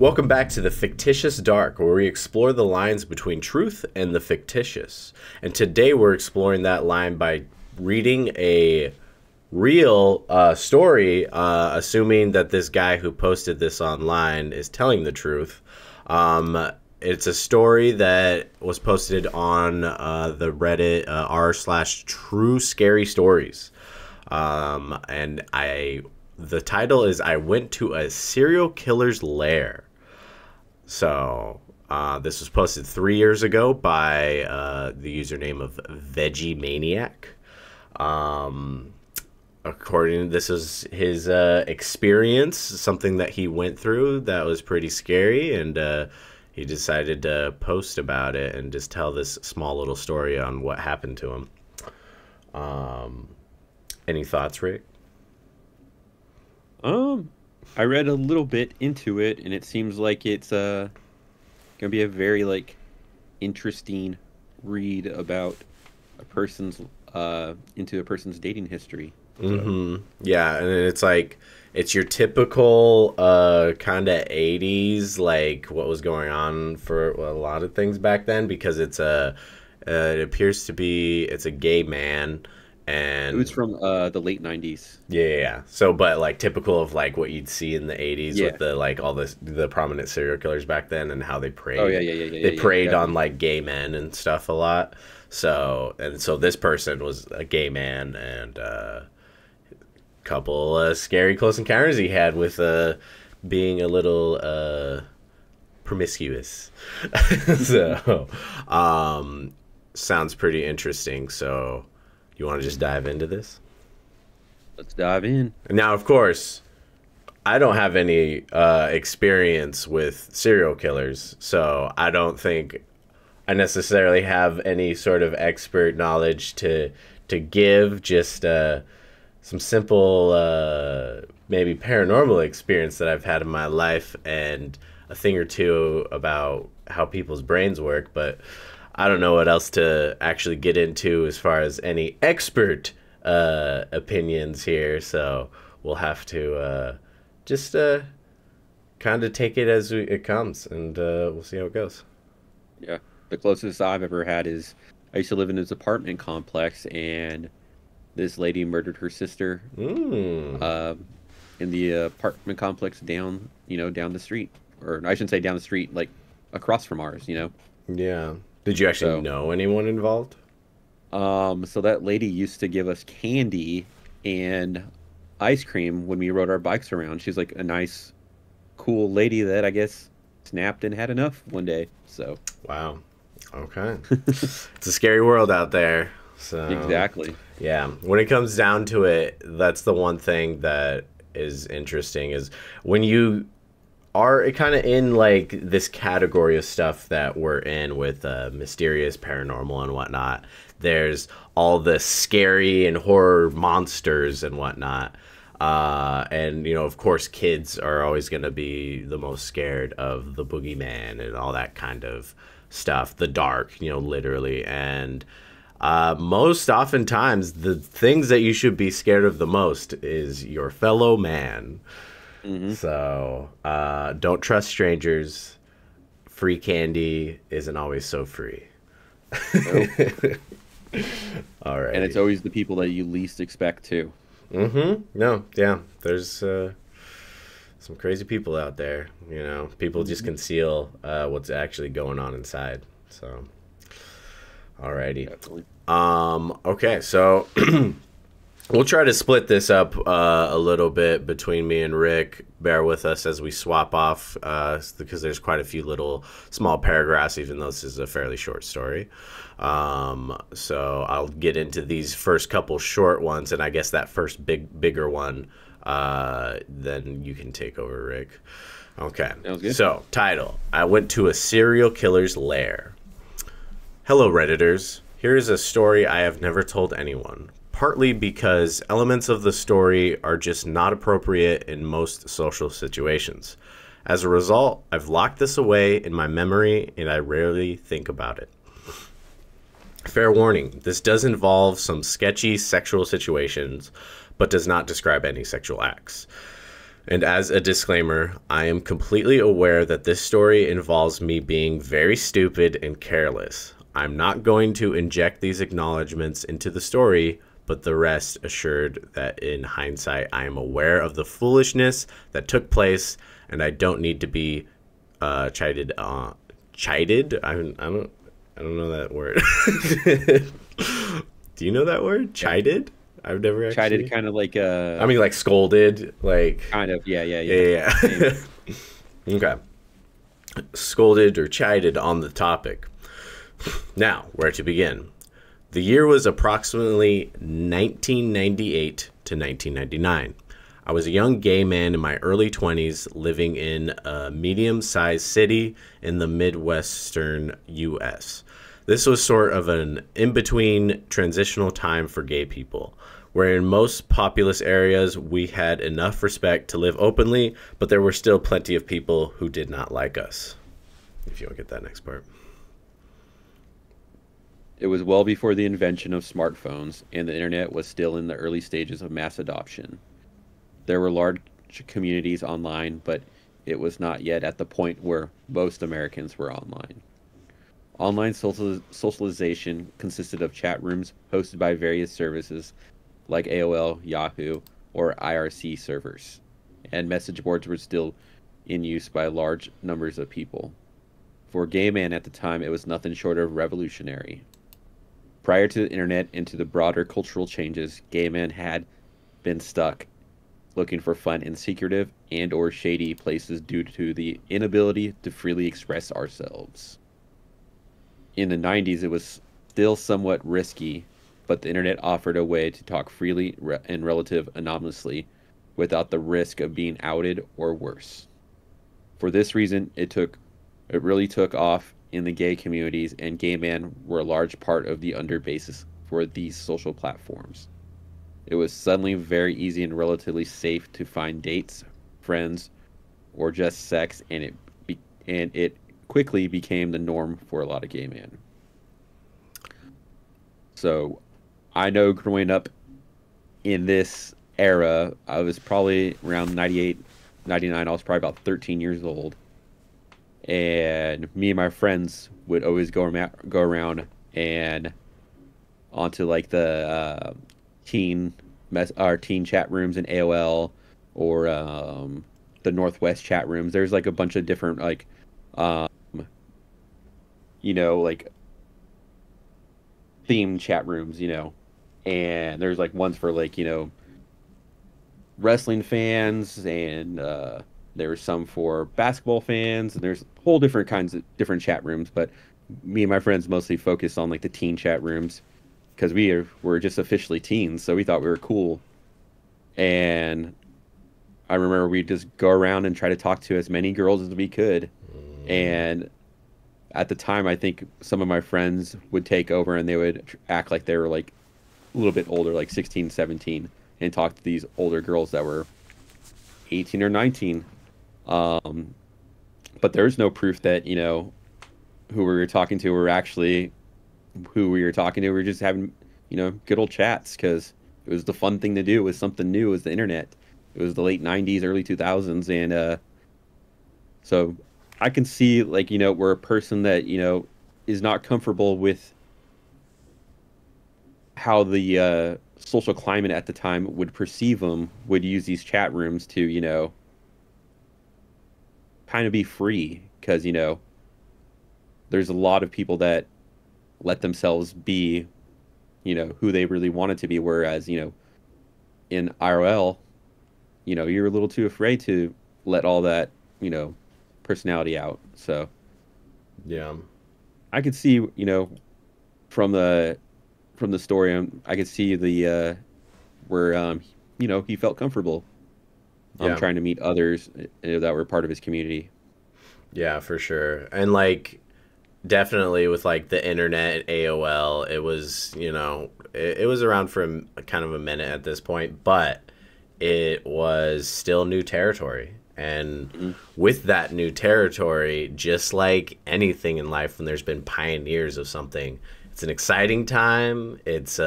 Welcome back to the Fictitious Dark, where we explore the lines between truth and the fictitious. And today we're exploring that line by reading a real story, assuming that this guy who posted this online is telling the truth. It's a story that was posted on the Reddit r/true scary stories. And the title is "I Went to a Serial Killer's Lair." So this was posted 3 years ago by the username of Veggie Maniac. According to this is his experience, something that he went through that was pretty scary, and he decided to post about it and just tell this small little story on what happened to him. Any thoughts, Rick? I read a little bit into it, and it seems like it's gonna be a very interesting read about a person's into a person's dating history. So. Yeah, and it's your typical kind of 80s, like what was going on for a lot of things back then, because it appears to be it's a gay man. And it was from the late 90s. Yeah. So, but typical of what you'd see in the 80s with the all the prominent serial killers back then, and how they preyed. Oh yeah. They preyed on gay men and stuff a lot. So this person was a gay man, and a couple scary close encounters he had with being a little promiscuous. So, sounds pretty interesting. So. You want to just dive into this? Let's dive in. Now, of course, I don't have any experience with serial killers, so I don't think I necessarily have any sort of expert knowledge to give. Just some simple, maybe paranormal experience that I've had in my life, and a thing or two about how people's brains work, but I don't know what else to actually get into as far as any expert opinions here, so we'll have to just kind of take it as it comes, and we'll see how it goes. Yeah, the closest I've ever had is I used to live in this apartment complex, and this lady murdered her sister in the apartment complex down the street, or I shouldn't say down the street, across from ours, Yeah. Did you actually know anyone involved? So that lady used to give us candy and ice cream when we rode our bikes around. She's a nice, cool lady that I guess snapped and had enough one day. So. Wow. Okay. It's a scary world out there. So. Exactly. Yeah. When it comes down to it, that's the one thing that is interesting is when you are kind of in this category of stuff that we're in with mysterious, paranormal, and whatnot. There's all the scary and horror monsters and whatnot. And, of course, kids are always going to be the most scared of the boogeyman and all that kind of stuff. The dark, literally. And most oftentimes, the things that you should be scared of the most is your fellow man. So, don't trust strangers. Free candy isn't always so free. Nope. All right. And it's always the people that you least expect to. No, yeah. There's some crazy people out there. People just conceal what's actually going on inside. So, alrighty. Definitely. Okay, so we'll try to split this up a little bit between me and Rick. Bear with us as we swap off because there's quite a few little small paragraphs, even though this is a fairly short story. So I'll get into these first couple short ones, and I guess that first bigger one, then you can take over, Rick. Okay. Sounds good. So, title: I went to a serial killer's lair. Hello, Redditors. Here is a story I have never told anyone. Partly because elements of the story are just not appropriate in most social situations. As a result, I've locked this away in my memory and I rarely think about it. Fair warning, this does involve some sketchy sexual situations, but does not describe any sexual acts. And as a disclaimer, I am completely aware that this story involves me being very stupid and careless. I'm not going to inject these acknowledgments into the story, but the rest assured that in hindsight, I am aware of the foolishness that took place, and I don't need to be chided. Chided? I don't know that word. Do you know that word? Chided? I've never actually. Chided, kind of like I mean, like scolded, like. kind of, Yeah. Okay. Scolded or chided on the topic. Now, where to begin? The year was approximately 1998 to 1999. I was a young gay man in my early 20s living in a medium-sized city in the Midwestern U.S. This was sort of an in-between transitional time for gay people, where in most populous areas we had enough respect to live openly, but there were still plenty of people who did not like us. If you want to get that next part. It was well before the invention of smartphones, and the internet was still in the early stages of mass adoption. There were large communities online, but it was not yet at the point where most Americans were online. Online socialization consisted of chat rooms hosted by various services like AOL, Yahoo, or IRC servers, and message boards were still in use by large numbers of people. For a gay man at the time, it was nothing short of revolutionary. Prior to the internet and to the broader cultural changes, gay men had been stuck looking for fun in secretive and or shady places due to the inability to freely express ourselves. In the 90s, it was still somewhat risky, but the internet offered a way to talk freely and relative anonymously without the risk of being outed or worse. For this reason, it really took off in the gay communities, and gay men were a large part of the underbasis for these social platforms. It was suddenly very easy and relatively safe to find dates, friends, or just sex, and it quickly became the norm for a lot of gay men. So, I know growing up in this era, I was probably around 98, 99, I was probably about 13 years old. And me and my friends would always go around and onto like the teen chat rooms in AOL, or the Northwest chat rooms. There's like a bunch of different like like themed chat rooms, and there's like ones for like wrestling fans, and there were some for basketball fans, and there's whole different kinds of different chat rooms. But me and my friends mostly focused on like the teen chat rooms because were just officially teens, so we thought we were cool. And I remember we'd just go around and try to talk to as many girls as we could. And at the time, I think some of my friends would take over and they would act like they were like a little bit older, like 16, 17, and talk to these older girls that were 18 or 19. But there's no proof that, who we were talking to were actually who we were talking to. We were just having, good old chats because it was the fun thing to do. It was something new. It was the internet. It was the late 90s, early 2000s. And so I can see, like, we're a person that, is not comfortable with how the social climate at the time would perceive them, would use these chat rooms to, kind of be free. Because, there's a lot of people that let themselves be, who they really wanted to be. Whereas, in IRL, you're a little too afraid to let all that, personality out. So, yeah, I could see, from the story, I could see the where he felt comfortable trying to meet others that were part of his community. Yeah, for sure. And like definitely with like the internet and AOL, it was, it was around for kind of a minute at this point, but it was still new territory. And with that new territory, just like anything in life, when there's been pioneers of something, it's an exciting time. It's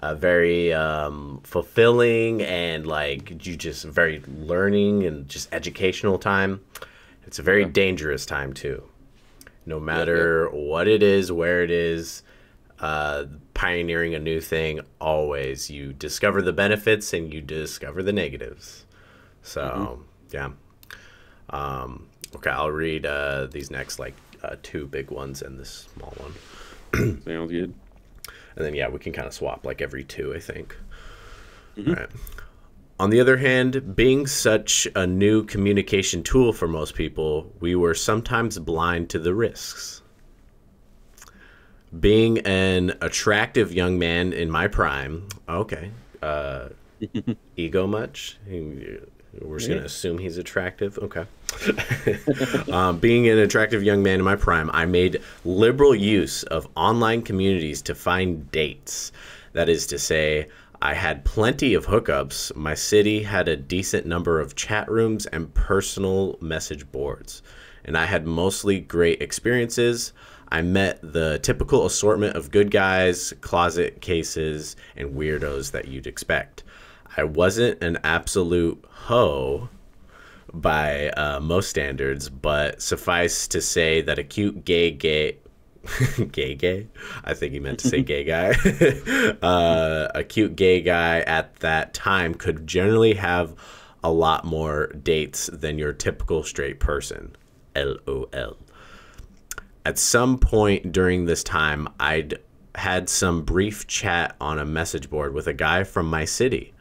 very fulfilling, and like you just very learning and just educational time. It's a very dangerous time too. No matter what it is, where it is, pioneering a new thing, always you discover the benefits and you discover the negatives. So yeah. Okay, I'll read these next like two big ones and this small one. Sounds good. And then, yeah, we can kind of swap like every two, I think. All right. On the other hand, being such a new communication tool for most people, we were sometimes blind to the risks. Being an attractive young man in my prime, okay. Ego much? We're just going to assume he's attractive. Okay. Being an attractive young man in my prime, I made liberal use of online communities to find dates. That is to say, I had plenty of hookups. My city had a decent number of chat rooms and personal message boards. And I had mostly great experiences. I met the typical assortment of good guys, closet cases, and weirdos that you'd expect. I wasn't an absolute hoe by most standards, but suffice to say that a cute gay I think he meant to say gay guy. A cute gay guy at that time could generally have a lot more dates than your typical straight person. LOL. At some point during this time, I'd had some brief chat on a message board with a guy from my city.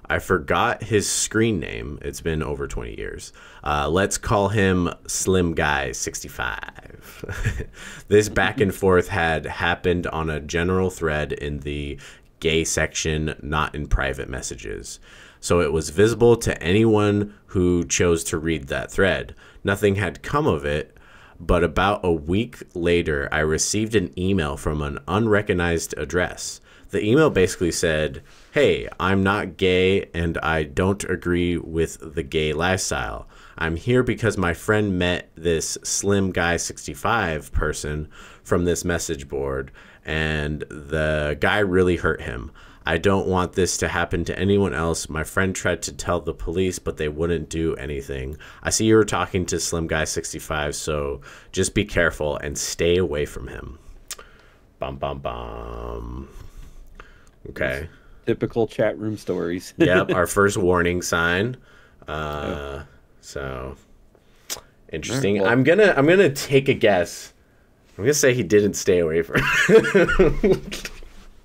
I forgot his screen name. It's been over 20 years. Let's call him Slim Guy 65. This back and forth had happened on a general thread in the gay section, not in private messages. So it was visible to anyone who chose to read that thread. Nothing had come of it, but about a week later, I received an email from an unrecognized address. The email basically said, "Hey, I'm not gay and I don't agree with the gay lifestyle. I'm here because my friend met this Slim Guy 65 person from this message board and the guy really hurt him. I don't want this to happen to anyone else. My friend tried to tell the police, but they wouldn't do anything. I see you were talking to Slim Guy 65, so just be careful and stay away from him." Bum, bum, bum. Okay. Typical chat room stories. Yep, our first warning sign. So interesting. Right, well, I'm gonna take a guess. I'm gonna say he didn't stay away from.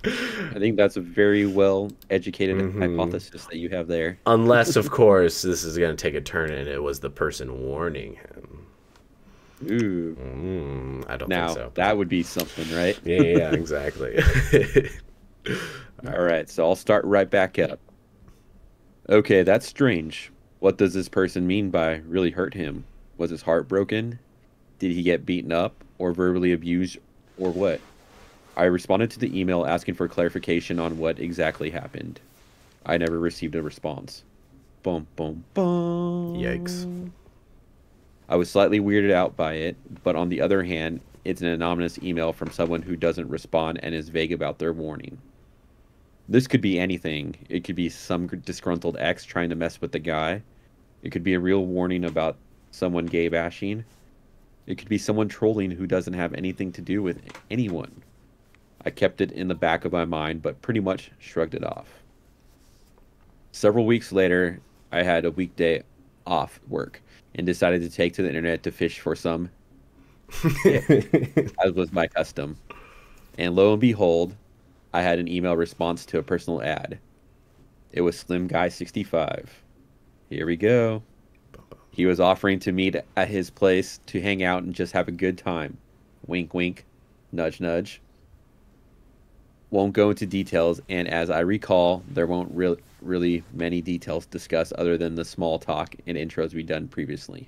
I think that's a very well educated hypothesis that you have there. Unless, of course, this is gonna take a turn and it was the person warning him. Ooh. I don't Now, think so. that would be something, right? Yeah, exactly. All right, so I'll start right back up. Okay, that's strange. What does this person mean by really hurt him? Was his heart broken? Did he get beaten up or verbally abused or what? I responded to the email asking for clarification on what exactly happened. I never received a response. Boom, boom, boom. Yikes. I was slightly weirded out by it, but on the other hand, it's an anonymous email from someone who doesn't respond and is vague about their warning. This could be anything. It could be some disgruntled ex trying to mess with the guy. It could be a real warning about someone gay bashing. It could be someone trolling who doesn't have anything to do with anyone. I kept it in the back of my mind, but pretty much shrugged it off. Several weeks later, I had a weekday off work and decided to take to the internet to fish for some, as was my custom. And lo and behold, I had an email response to a personal ad. It was Slim Guy 65. Here we go. He was offering to meet at his place to hang out and just have a good time. Wink, wink. Nudge, nudge. Won't go into details, and as I recall, there won't really many details discussed other than the small talk and intros we'd done previously.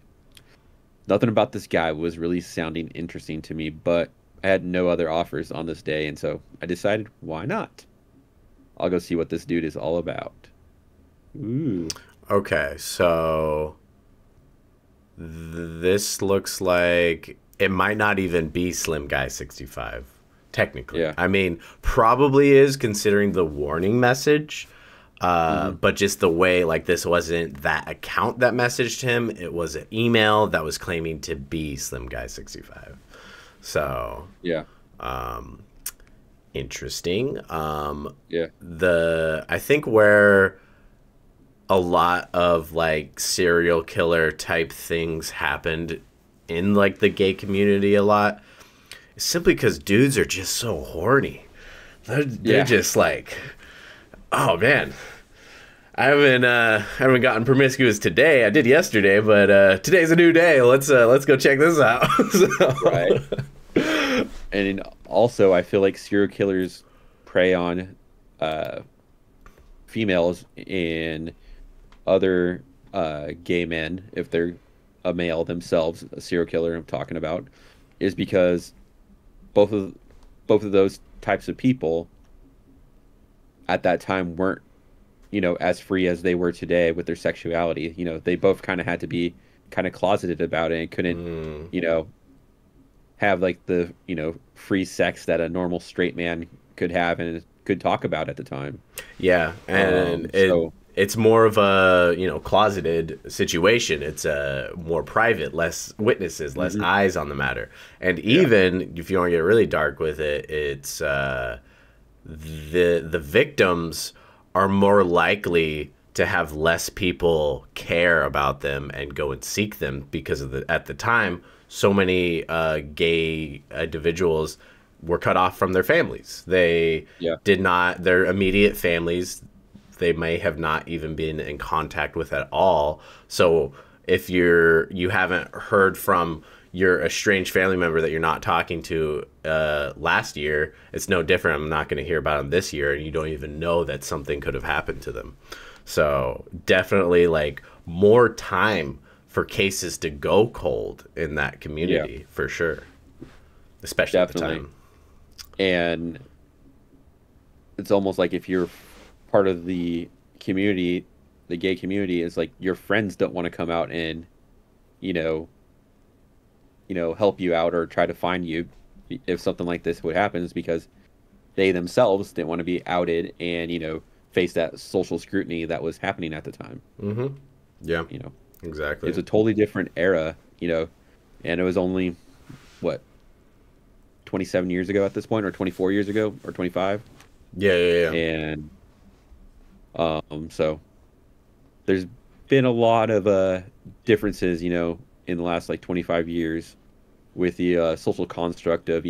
Nothing about this guy was really sounding interesting to me, but I had no other offers on this day, and so I decided, why not? I'll go see what this dude is all about. Ooh. Okay, so this looks like it might not even be Slim Guy 65. technically. Yeah. I mean, probably is considering the warning message. But just the way, like, this wasn't that account that messaged him. It was an email that was claiming to be Slim Guy 65. So, Yeah. interesting. Yeah. I think where a lot of, like, serial killer type things happened in, like, the gay community a lot is simply because dudes are just so horny. They're just like, oh, man. I haven't gotten promiscuous today. I did yesterday, but today's a new day. Let's go check this out. So. Right. And also, I feel like serial killers prey on females and other gay men, if they're a male themselves, a serial killer I'm talking about, is because both of those types of people at that time weren't, as free as they were today with their sexuality. They both kind of had to be kind of closeted about it and couldn't, have like the, free sex that a normal straight man could have and could talk about at the time. Yeah, and it's more of a, closeted situation. It's more private, less witnesses, less eyes on the matter. And even if you want to get really dark with it, it's the victims are more likely to have less people care about them and go and seek them because at the time, so many gay individuals were cut off from their families. They did not, their immediate families, they may have not even been in contact with at all. So if you haven't heard from your estranged family member that you're not talking to last year, it's no different. I'm not going to hear about them this year, and you don't even know that something could have happened to them. So definitely, like, more time for cases to go cold in that community, for sure, especially at the time. And it's almost like if you're part of the community, the gay community, is like your friends don't want to come out and, help you out or try to find you if something like this would happen, is because they themselves didn't want to be outed and, face that social scrutiny that was happening at the time. Mm-hmm. Yeah. Exactly. It's a totally different era, and it was only, 27 years ago at this point, or 24 years ago, or 25? Yeah. And so there's been a lot of differences, in the last, 25 years with the social construct of,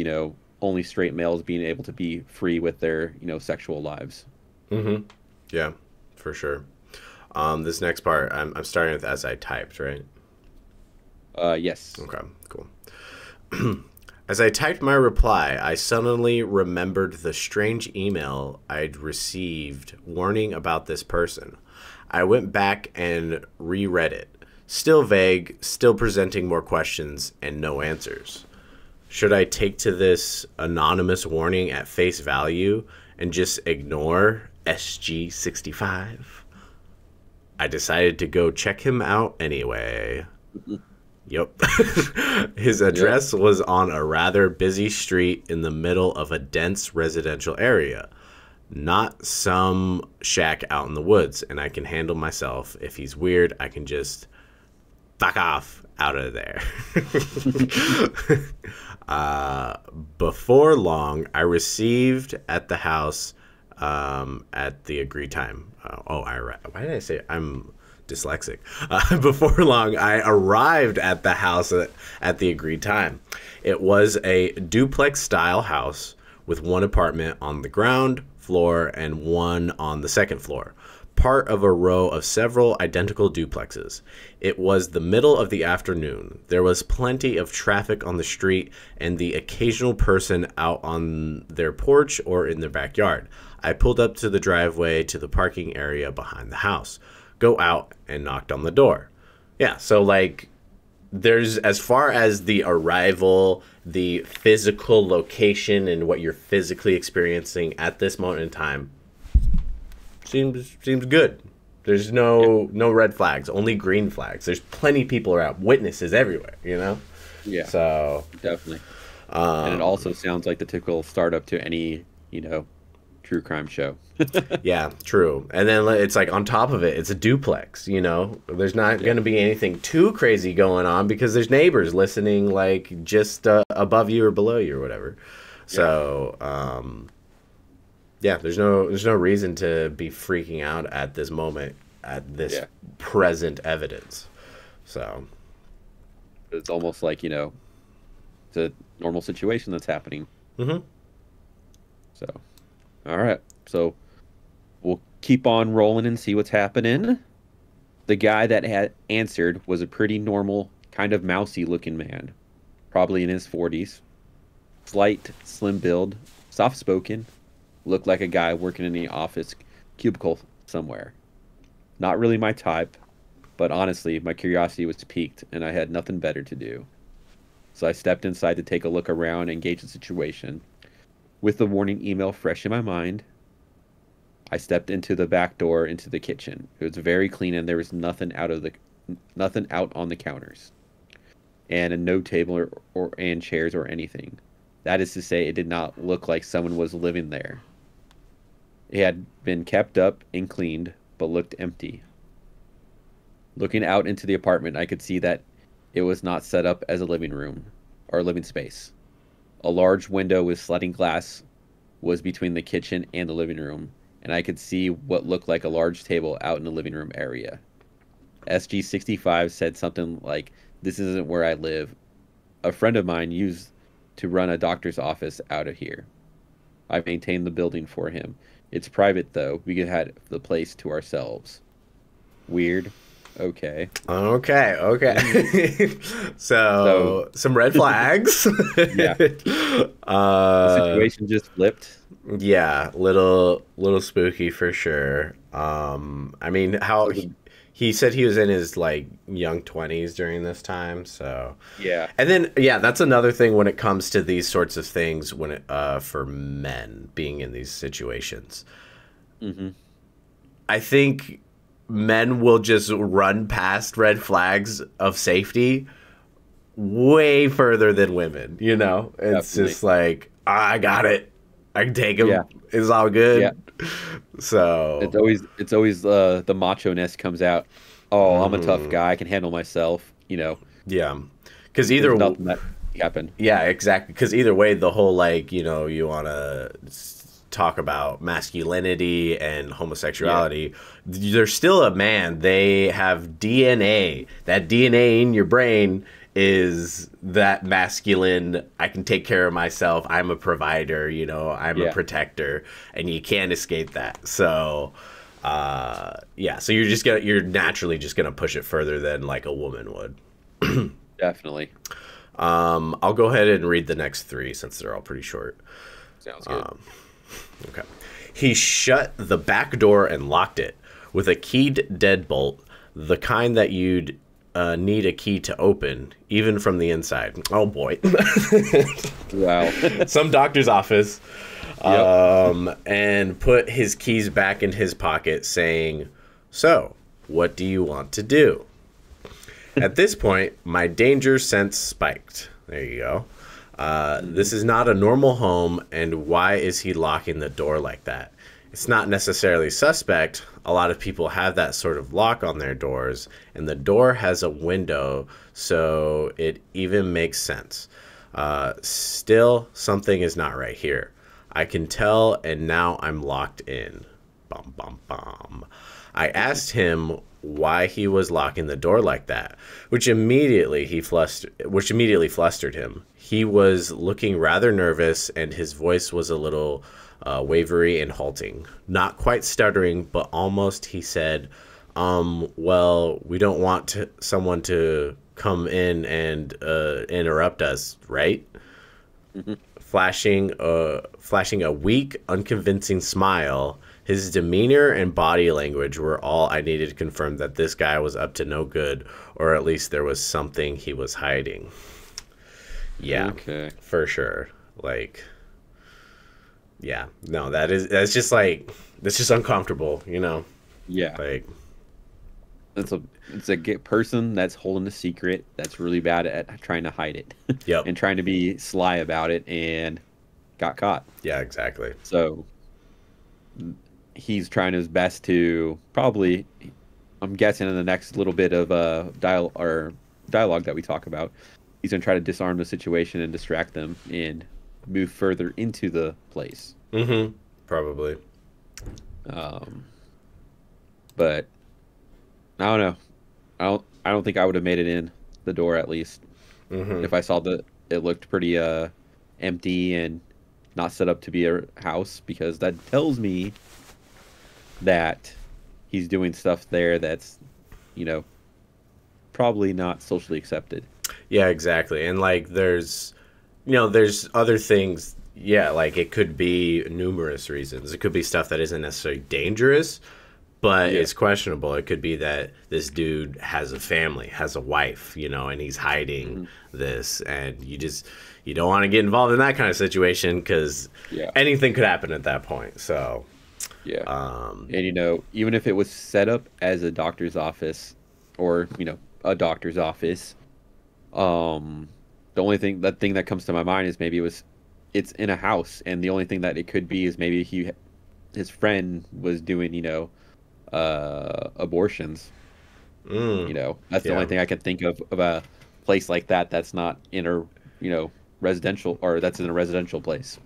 only straight males being able to be free with their, sexual lives. Mm-hmm. Yeah, for sure. This next part, I'm starting with as I typed, right? Yes. Okay, cool. As I typed my reply, I suddenly remembered the strange email I'd received warning about this person. I went back and reread it. Still vague, still presenting more questions and no answers. Should I take to this anonymous warning at face value and just ignore SG65? I decided to go check him out anyway. Yep. His address was on a rather busy street in the middle of a dense residential area. Not some shack out in the woods, and I can handle myself. If he's weird, I can just fuck off out of there. Before long, I received at the house at the agreed time. Why did I say I'm dyslexic? Before long, I arrived at the house at the agreed time. It was a duplex-style house with one apartment on the ground floor and one on the second floor, part of a row of several identical duplexes. It was the middle of the afternoon. There was plenty of traffic on the street and the occasional person out on their porch or in their backyard. I pulled up to the driveway to the parking area behind the house, go out, and knocked on the door. Yeah, so, like, there's, as far as the arrival, the physical location and what you're physically experiencing at this moment in time, seems good. There's no red flags, only green flags. There's plenty of people around, witnesses everywhere, Yeah. So definitely. And it also sounds like the typical startup to any, true crime show. Yeah, true. And then it's like on top of it, it's a duplex, you know? There's not going to be anything too crazy going on because there's neighbors listening like just above you or below you or whatever. So, yeah, there's no reason to be freaking out at this moment at this present evidence. So, it's almost like, it's a normal situation that's happening. Mm-hmm. So, all right. So, we'll keep on rolling and see what's happening. The guy that had answered was a pretty normal, kind of mousy looking man, probably in his 40s. Slight, slim build, soft spoken, looked like a guy working in the office cubicle somewhere. Not really my type, but honestly, my curiosity was piqued and I had nothing better to do. So I stepped inside to take a look around and gauge the situation. With the warning email fresh in my mind, I stepped into the back door into the kitchen. It was very clean and there was nothing out on the counters. And no table and chairs or anything. That is to say, it did not look like someone was living there. It had been kept up and cleaned, but looked empty. Looking out into the apartment, I could see that it was not set up as a living room or living space. A large window with sliding glass was between the kitchen and the living room, and I could see what looked like a large table out in the living room area. SG65 said something like, "This isn't where I live. A friend of mine used to run a doctor's office out of here. I maintained the building for him. It's private, though. We could have the place to ourselves." Weird. Okay. So some red flags. Yeah. The situation just flipped. Yeah, little spooky for sure. I mean, he said he was in his like young 20s during this time, so yeah. And then that's another thing when it comes to these sorts of things when it for men being in these situations. Mm-hmm. I think men will just run past red flags of safety way further than women, you know? It's Definitely. just like, I got it. I can take him. Yeah. It's all good. Yeah. So it's always the macho-ness comes out. Oh, I'm a tough guy. I can handle myself, Yeah. Because either nothing that happened. Yeah, exactly. Because either way, the whole like, you want to talk about masculinity and homosexuality, they're still a man. They have DNA. That DNA in your brain is that masculine, I can take care of myself, I'm a provider, I'm a protector, and you can't escape that. So so you're naturally just gonna push it further than like a woman would. Definitely. I'll go ahead and read the next three since they're all pretty short. Sounds good. Okay. He shut the back door and locked it with a keyed deadbolt, the kind that you'd need a key to open, even from the inside. Oh, boy. Wow. Some doctor's office. Yep. And put his keys back in his pocket, saying, "So, what do you want to do?" At this point, my danger sense spiked. There you go. This is not a normal home, and why is he locking the door like that? It's not necessarily suspect. A lot of people have that sort of lock on their doors, and the door has a window, so it even makes sense. Still, something is not right here. I can tell, and now I'm locked in. Bum, bum, bum. I asked him why he was locking the door like that, which immediately flustered him. He was looking rather nervous, and his voice was a little wavery and halting. Not quite stuttering, but almost. He said, well, we don't want someone to come in and interrupt us, right? Mm-hmm. Flashing a weak, unconvincing smile. His demeanor and body language were all I needed to confirm that this guy was up to no good, or at least there was something he was hiding. Yeah, okay. For sure. Like, yeah, no, that's just uncomfortable, Yeah. Like, It's a person that's holding a secret that's really bad at trying to hide it Yep. and trying to be sly about it and got caught. Yeah, exactly. So he's trying his best to probably, I'm guessing in the next little bit of dialogue that we talk about, he's gonna try to disarm the situation and distract them and move further into the place. Mm-hmm. Probably. Um, but I don't know. I don't think I would have made it in the door at least Mm-hmm. if I saw that it looked pretty empty and not set up to be a house, because that tells me that he's doing stuff there that's, you know, probably not socially accepted. Yeah, exactly. And like there's other things. Yeah, like it could be numerous reasons. It could be stuff that isn't necessarily dangerous, but Yeah. it's questionable. It could be that this dude has a family, has a wife, and he's hiding Mhm. this, and you don't want to get involved in that kind of situation because Yeah. anything could happen at that point. So, Yeah. um, And even if it was set up as a doctor's office or, a doctor's office, the only thing that comes to my mind is maybe it's in a house, and the only thing that it could be is maybe his friend was doing, abortions. That's the yeah, only thing I can think of a place like that that's not in a, residential, or that's in a residential place.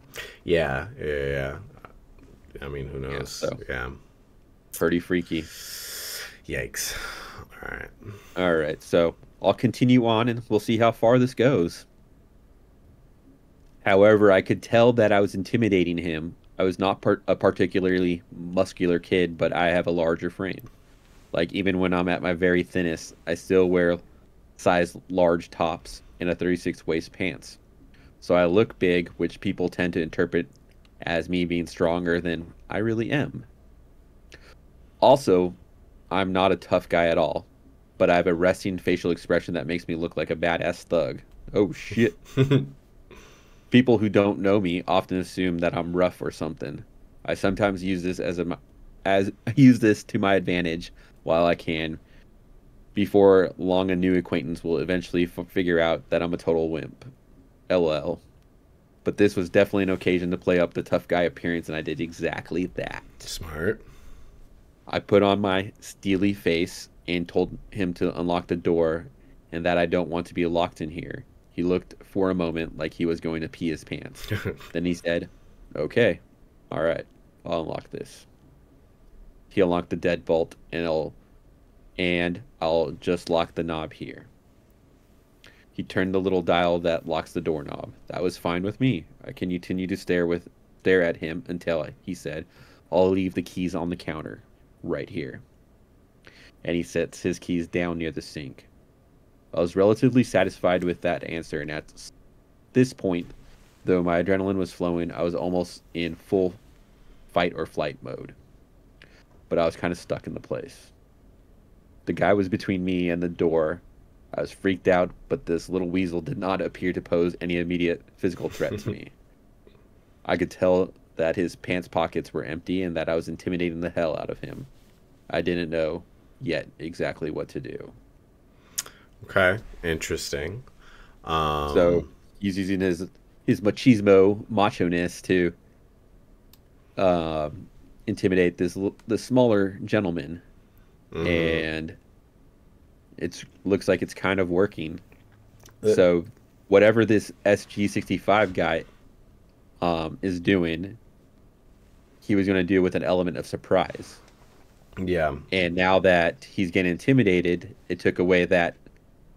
yeah, yeah, yeah. I mean, who Yeah, knows? so Yeah. pretty freaky. Yikes. All right. All right, so I'll continue on and we'll see how far this goes. However, I could tell that I was intimidating him. I was not a particularly muscular kid, but I have a larger frame. Like, even when I'm at my very thinnest, I still wear size large tops and a 36 waist pants. So I look big, which people tend to interpret as me being stronger than I really am. Also, I'm not a tough guy at all, but I have a resting facial expression that makes me look like a badass thug. Oh shit. People who don't know me often assume that I'm rough or something. I sometimes use this as use this to my advantage while I can. Before long, a new acquaintance will eventually figure out that I'm a total wimp. LL. But this was definitely an occasion to play up the tough guy appearance, and I did exactly that. Smart. I put on my steely face and told him to unlock the door and that I don't want to be locked in here. He looked for a moment like he was going to pee his pants. Then he said, "Okay, all right, I'll unlock this." He unlocked the deadbolt, and I'll just lock the knob here. He turned the little dial that locks the doorknob. That was fine with me. I can continue to stare at him until he said, "I'll leave the keys on the counter, right here." And he sets his keys down near the sink. I was relatively satisfied with that answer, and at this point, though my adrenaline was flowing, I was almost in full fight or flight mode. But I was kind of stuck in the place. The guy was between me and the door. I was freaked out, but this little weasel did not appear to pose any immediate physical threat to me. I could tell that his pants pockets were empty and that I was intimidating the hell out of him. I didn't know yet exactly what to do. Okay. Interesting. So he's using his machismo, macho-ness to intimidate the smaller gentleman, and it looks like it's kind of working. So whatever this SG65 guy is doing, he was going to do with an element of surprise. Yeah. And now that he's getting intimidated, it took away that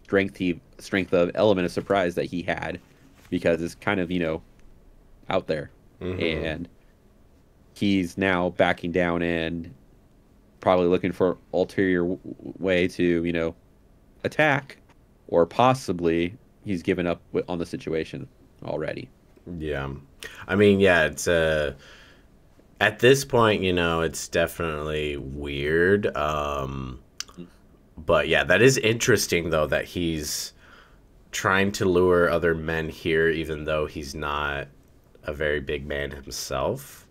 strength of element of surprise that he had, because it's kind of, out there. And he's now backing down and probably looking for ulterior way to, attack, or possibly he's given up on the situation already. Yeah. I mean, yeah, it's at this point, it's definitely weird. But yeah, that is interesting though that he's trying to lure other men here even though he's not a very big man himself.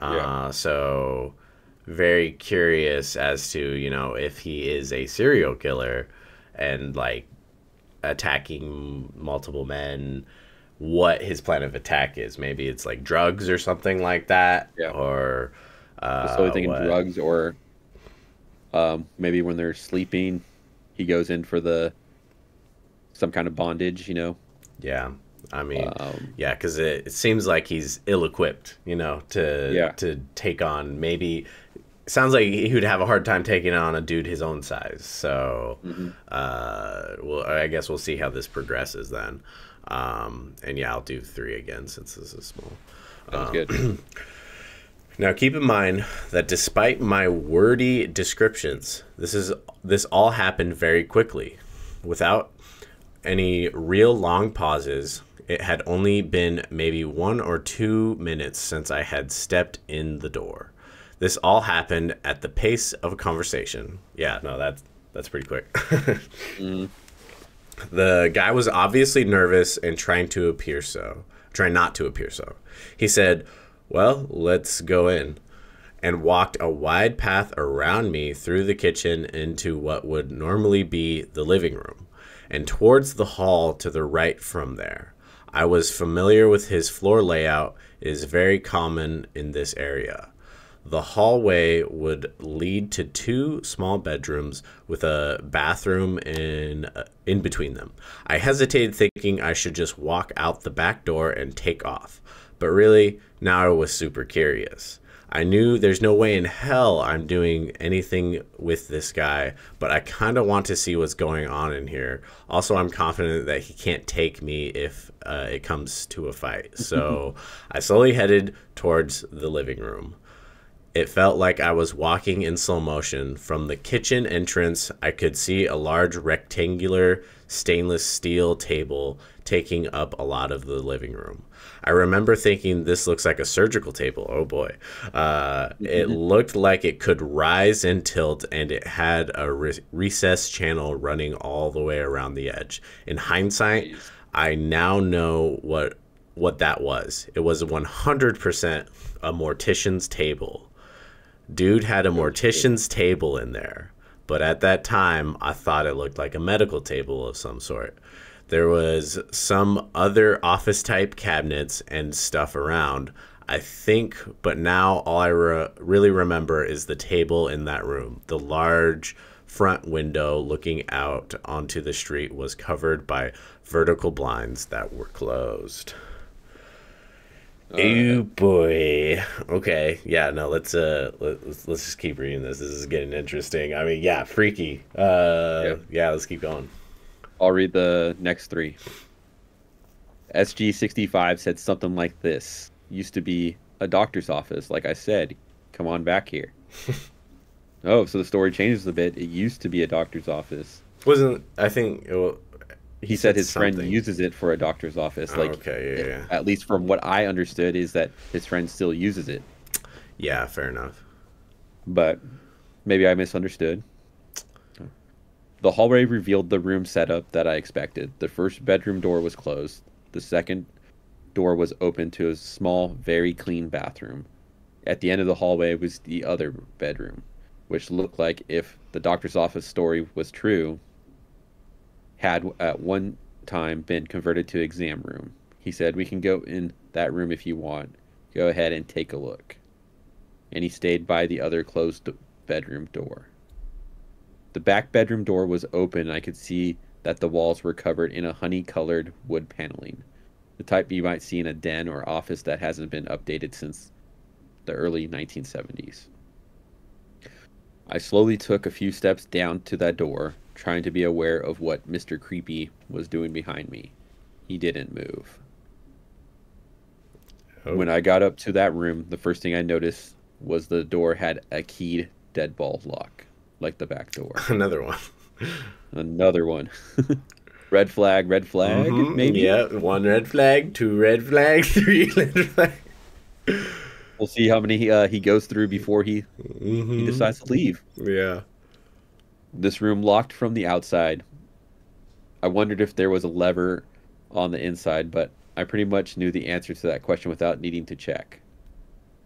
Yeah. So very curious as to, if he is a serial killer and like attacking multiple men, what his plan of attack is. Maybe it's like drugs or something like that, Yeah. or Just slowly thinking what? drugs, or maybe when they're sleeping, he goes in for the some kind of bondage, you know. Yeah. I mean, Um, yeah, because it seems like he's ill-equipped, yeah. to take on maybe. Sounds like he would have a hard time taking on a dude his own size. So, Hmm. well, I guess we'll see how this progresses then. And yeah, I'll do 3 again since this is small. Sounds good. Now, keep in mind that despite my wordy descriptions, this all happened very quickly, without any real long pauses. It had only been maybe 1 or 2 minutes since I had stepped in the door. This all happened at the pace of a conversation. Yeah, no, that's pretty quick. Hmm. The guy was obviously nervous and trying not to appear so. He said, "Well, let's go in," and walked a wide path around me through the kitchen into what would normally be the living room, and towards the hall to the right from there. I was familiar with his floor layout. It is very common in this area. The hallway would lead to 2 small bedrooms with a bathroom in between them. I hesitated, thinking I should just walk out the back door and take off. But really, now I was super curious. I knew there's no way in hell I'm doing anything with this guy, but I kind of want to see what's going on in here. Also, I'm confident that he can't take me if it comes to a fight. So I slowly headed towards the living room. It felt like I was walking in slow motion. From the kitchen entrance, I could see a large rectangular stainless steel table taking up a lot of the living room. I remember thinking, this looks like a surgical table. Oh boy. It looked like it could rise and tilt, and it had a recessed channel running all the way around the edge. In hindsight, Jeez. I now know what that was. It was 100% a mortician's table. Dude had a Oh, shit. mortician's table in there, but at that time, I thought it looked like a medical table of some sort. There was some other office type cabinets and stuff around, I think, but now all I really remember is the table in that room. The large front window looking out onto the street was covered by vertical blinds that were closed. All Oh right. boy. Okay. Yeah, no, let's just keep reading this. This is getting interesting. I mean, yeah, freaky. Yeah. Yeah, let's keep going. I'll read the next 3. SG65 said something like this. Used to be a doctor's office, like I said. Come on back here. Oh, so the story changes a bit. It used to be a doctor's office. Wasn't I think he He said said his friend something. uses it for a doctor's office. Oh, Like, okay, yeah, yeah. at least from what I understood, is that his friend still uses it. Yeah, fair enough. But maybe I misunderstood. The hallway revealed the room setup that I expected. The first bedroom door was closed. The second door was open to a small, very clean bathroom. At the end of the hallway was the other bedroom, which looked like, if the doctor's office story was true, had at one time been converted to exam room. He said, "We can go in that room if you want. Go ahead and take a look." And he stayed by the other closed bedroom door. The back bedroom door was open, and I could see that the walls were covered in a honey-colored wood paneling, the type you might see in a den or office that hasn't been updated since the early 1970s. I slowly took a few steps down to that door, trying to be aware of what Mr. Creepy was doing behind me. He didn't move. Oh, When I got up to that room, the first thing I noticed was the door had a keyed deadbolt lock, like the back door. another one. Another one. Red flag, Mm-hmm. maybe? Yeah, 1 red flag, 2 red flag, 3 red flag. We'll see how many he goes through before he Mm-hmm. decides to leave. Yeah. This room locked from the outside. I wondered if there was a lever on the inside, but I pretty much knew the answer to that question without needing to check.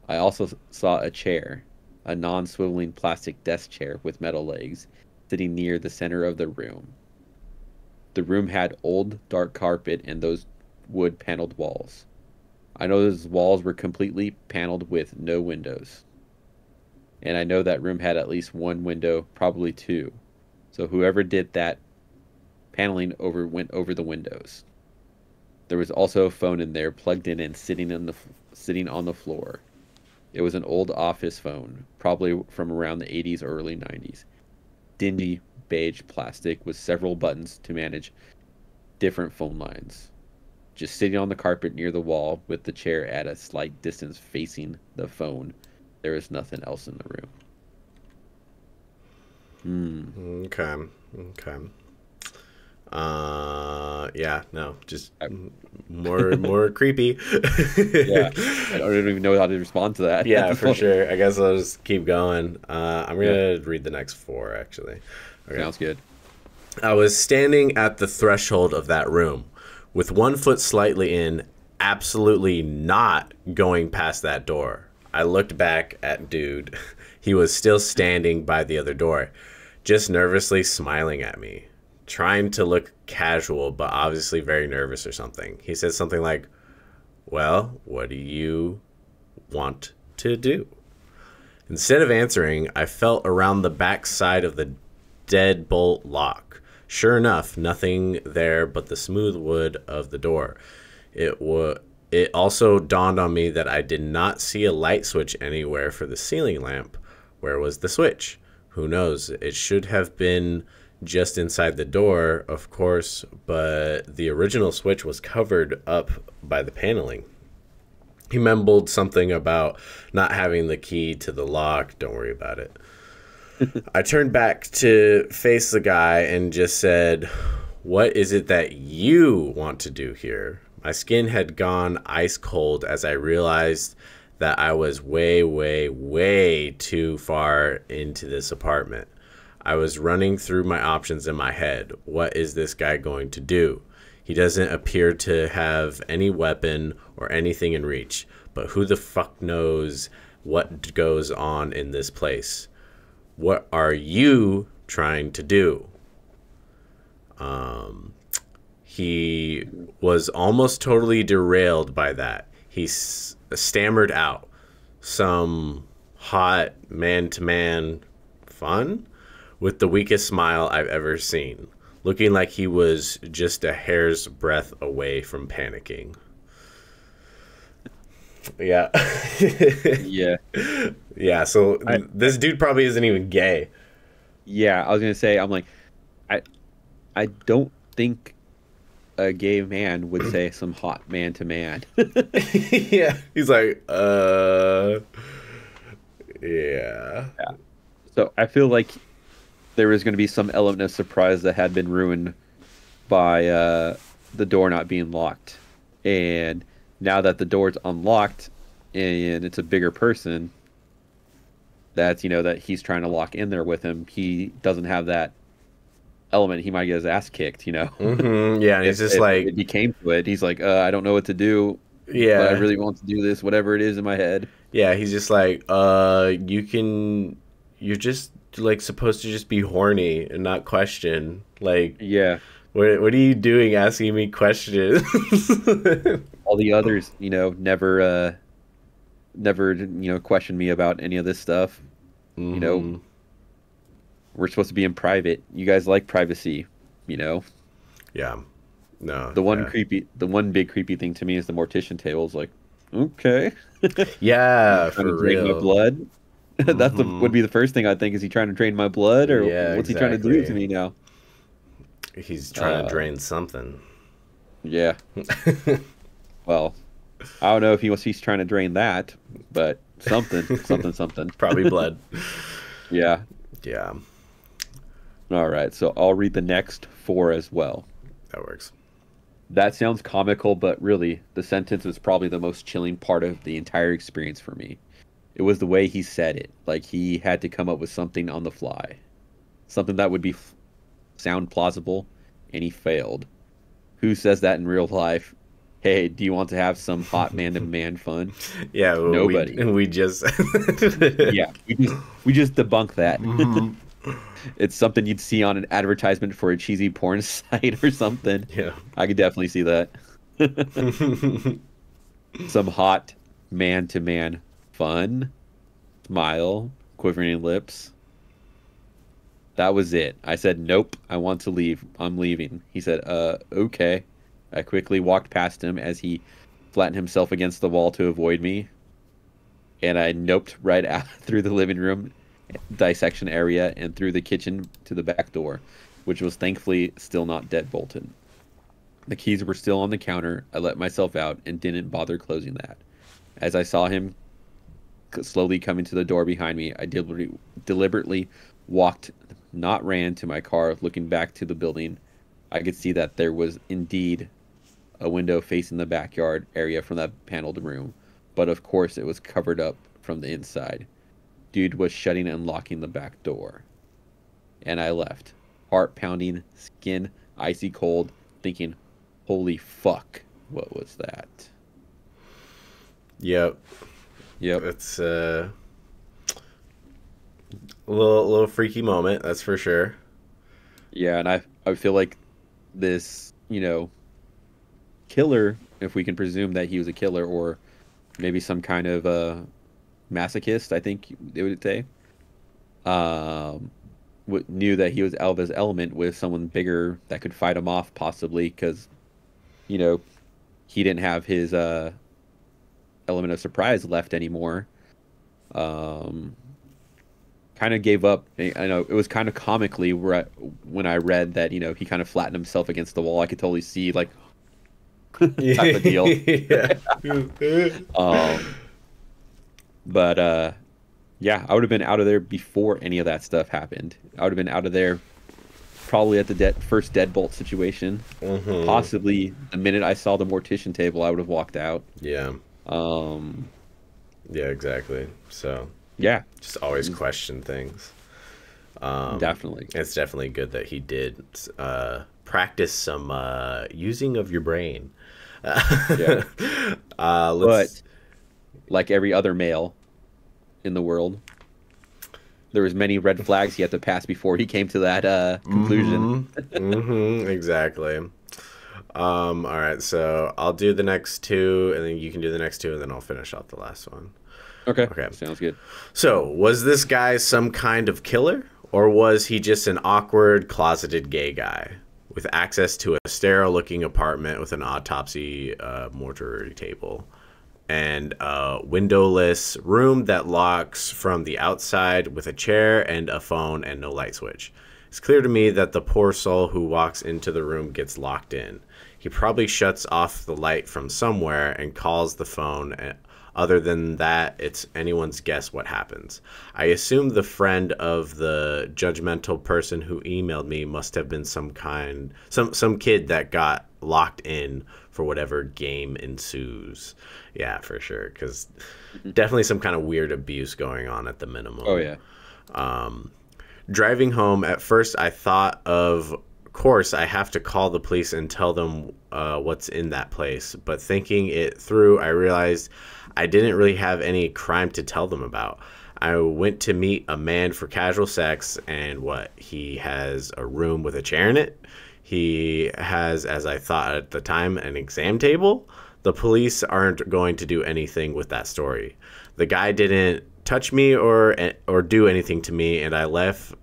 I also saw a chair. a non-swiveling plastic desk chair with metal legs, sitting near the center of the room. The room had old, dark carpet and those wood-paneled walls. I know those walls were completely paneled with no windows. And I know that room had at least one window, probably two. So whoever did that paneling went over the windows. There was also a phone in there, plugged in and sitting on the floor. It was an old office phone, probably from around the 80s or early 90s. Dingy beige plastic with several buttons to manage different phone lines. Just sitting on the carpet near the wall with the chair at a slight distance facing the phone. There is nothing else in the room. Okay. Okay. Yeah, no, just more creepy. Yeah, I don't even know how to respond to that. Yeah, for sure. I guess I'll just keep going. I'm gonna read the next four, actually. Okay. Sounds good. I was standing at the threshold of that room, with one foot slightly in, absolutely not going past that door. I looked back at dude. He was still standing by the other door, just nervously smiling at me, trying to look casual, but obviously very nervous or something. He said something like, "Well, what do you want to do?" Instead of answering, I felt around the back side of the deadbolt lock. Sure enough, nothing there but the smooth wood of the door. It also dawned on me that I did not see a light switch anywhere for the ceiling lamp. Where was the switch? Who knows? It should have been just inside the door, of course, but the original switch was covered up by the paneling. He mumbled something about not having the key to the lock. Don't worry about it. I turned back to face the guy and just said, "What is it that you want to do here?" My skin had gone ice cold as I realized that I was way, way, way too far into this apartment. I was running through my options in my head. What is this guy going to do? He doesn't appear to have any weapon or anything in reach, but who the fuck knows what goes on in this place? What are you trying to do? He was almost totally derailed by that. He stammered out some hot man-to-man fun with the weakest smile I've ever seen, looking like he was just a hair's breadth away from panicking. Yeah. Yeah. Yeah, so this dude probably isn't even gay. Yeah, I was gonna say, I'm like, I don't think a gay man would say some hot man to man. Yeah. He's like, yeah. So I feel like there was going to be some element of surprise that had been ruined by the door not being locked. And now that the door's unlocked and it's a bigger person that's, that he's trying to lock in there with him, he doesn't have that element. He might get his ass kicked, Mm-hmm. Yeah, and he's just like, if he came to it, he's like, I don't know what to do. Yeah, but I really want to do this, whatever it is in my head. Yeah, he's just like, you're just like supposed to just be horny and not question. Like, yeah, what are you doing asking me questions? All the others, never question me about any of this stuff. Mm-hmm. We're supposed to be in private. You guys like privacy, Yeah. No. The one big creepy thing to me is the mortician table. Is like, okay. Yeah, for real. Drain my blood. That's would be the first thing I think. Is he trying to drain my blood, or what's he trying to do to me now? He's trying to drain something. Yeah. Well, I don't know if he's trying to drain that, but something. Probably blood. Yeah. Yeah. All right, so I'll read the next 4 as well. That works. That sounds comical, but really, the sentence was probably the most chilling part of the entire experience for me. It was the way he said it, like he had to come up with something on the fly. Something that would sound plausible, and he failed. Who says that in real life? hey, do you want to have some hot man to man fun? Yeah, Nobody. we just Yeah, we just debunk that. Mhm. It's something you'd see on an advertisement for a cheesy porn site or something. Yeah. I could definitely see that. Some hot man to man fun, smile, quivering lips. That was it. I said, nope, I want to leave. I'm leaving. He said, okay. I quickly walked past him as he flattened himself against the wall to avoid me. And I noped right out through the living room dissection area and through the kitchen to the back door, which was thankfully still not deadbolted. The keys were still on the counter. I let myself out and didn't bother closing that. As I saw him slowly coming to the door behind me, I deliberately walked, not ran, to my car, looking back to the building. I could see that there was indeed a window facing the backyard area from that paneled room, but of course it was covered up from the inside. Dude was shutting and locking the back door. And I left, heart pounding, skin icy cold, thinking, holy fuck, what was that? Yep. Yep. It's a little freaky moment, that's for sure. Yeah, and I feel like this, killer, if we can presume that he was a killer, or maybe some kind of masochist, I think they would say, knew that he was out of his element with someone bigger that could fight him off, possibly because, he didn't have his element of surprise left anymore. Kind of gave up. I know it was kind of comically when I read that, he kind of flattened himself against the wall. I could totally see like type of deal. Yeah. But yeah, I would have been out of there before any of that stuff happened. I would have been out of there probably at the first deadbolt situation. Mm-hmm. Possibly the minute I saw the mortician table, I would have walked out. Yeah. Yeah, exactly. So yeah, just always question things. Definitely. It's definitely good that he did practice some using of your brain. Yeah. But like every other male in the world, there was many red flags he had to pass before he came to that conclusion. Mm-hmm, exactly. All right, so I'll do the next two, and then you can do the next two, and then I'll finish off the last one. Okay. Sounds good. So, was this guy some kind of killer, or was he just an awkward, closeted gay guy with access to a sterile-looking apartment with an autopsy mortuary table and a windowless room that locks from the outside with a chair and a phone and no light switch? It's clear to me that the poor soul who walks into the room gets locked in. He probably shuts off the light from somewhere and calls the phone. Other than that, it's anyone's guess what happens. I assume the friend of the judgmental person who emailed me must have been some kid that got locked in for whatever game ensues. Yeah, for sure, because definitely some kind of weird abuse going on at the minimum. Oh yeah. Driving home, at first I thought of course I have to call the police and tell them what's in that place. But thinking it through, I realized I didn't really have any crime to tell them about. I went to meet a man for casual sex, and he has a room with a chair in it. He has, as I thought at the time, an exam table. The police aren't going to do anything with that story. The guy didn't touch me or do anything to me, and I left.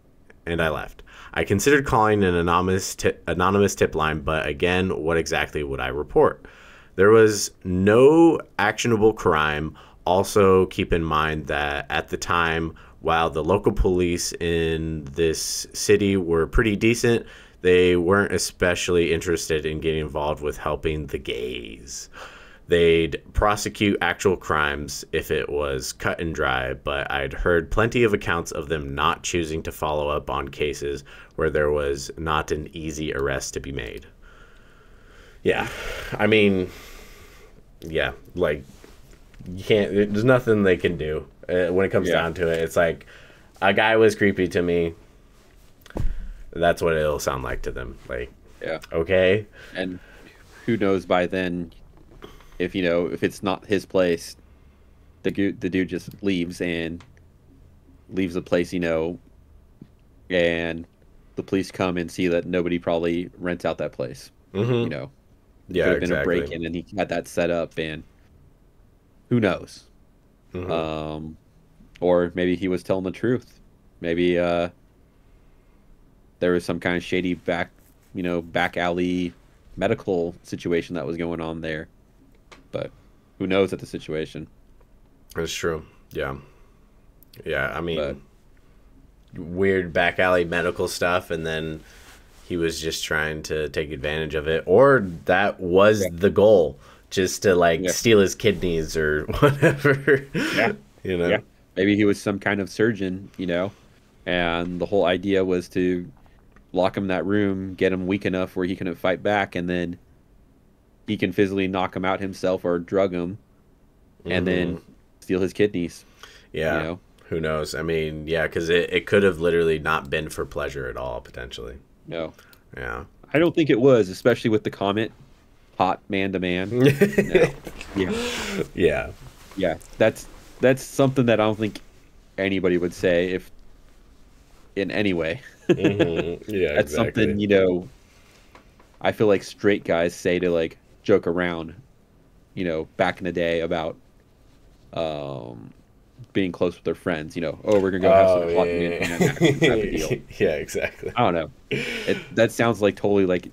I considered calling an anonymous tip line, but again, what exactly would I report? There was no actionable crime. Also, keep in mind that at the time, while the local police in this city were pretty decent, they weren't especially interested in getting involved with helping the gays. They'd prosecute actual crimes if it was cut and dry, but I'd heard plenty of accounts of them not choosing to follow up on cases where there was not an easy arrest to be made. Yeah, I mean, yeah, like, you can't, there's nothing they can do when it comes down to it. It's like, a guy was creepy to me. That's what it'll sound like to them. Like, yeah, okay. And who knows by then, if if it's not his place, the dude just leaves and leaves the place, and the police come and see that nobody probably rents out that place. You Mm-hmm. know, Yeah, could have been a break exactly. in, and he had that set up, and who knows? Mm-hmm. Um, or maybe he was telling the truth. Maybe there was some kind of shady back alley medical situation that was going on there. But who knows at the situation? That's true. Yeah. Yeah. I But mean, weird back alley medical stuff, and then he was just trying to take advantage of it, or that was yeah, the goal, just to like yeah, steal his kidneys or whatever. yeah, you yeah. know. Maybe he was some kind of surgeon, and the whole idea was to lock him in that room, get him weak enough where he couldn't fight back, and then he can physically knock him out himself or drug him, and Hmm. then steal his kidneys. You Yeah. know, Who knows? I mean, yeah, because it could have literally not been for pleasure at all, potentially. no, Yeah. I don't think it was, especially with the comment, hot man to man. No, yeah, Yeah. yeah, that's something that I don't think anybody would say if in any way. Hmm. Yeah, That's something, exactly. I feel like straight guys say to like joke around, back in the day about um being close with their friends, oh, we're gonna go have some Oh, hot man yeah. to man action type of deal. Yeah, exactly. I don't know. That sounds like totally like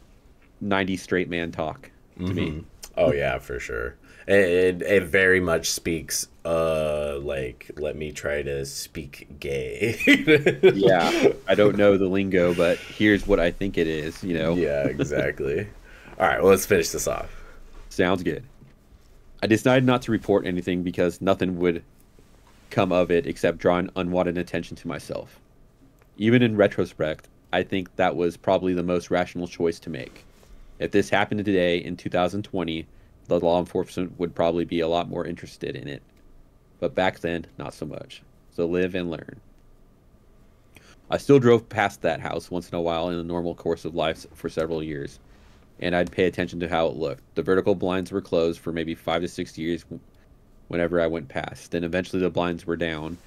90s straight man talk to me. Hmm. Oh, yeah, for sure. It very much speaks, like, let me try to speak gay. Yeah, I don't know the lingo, but here's what I think it is. Yeah, exactly. All right, well, let's finish this off. Sounds good. I decided not to report anything because nothing would come of it except drawing unwanted attention to myself. Even in retrospect, I think that was probably the most rational choice to make. If this happened today in 2020, the law enforcement would probably be a lot more interested in it. But back then, not so much. So live and learn. I still drove past that house once in a while in the normal course of life for several years, and I'd pay attention to how it looked. The vertical blinds were closed for maybe 5 to 6 years whenever I went past. Then eventually the blinds were down,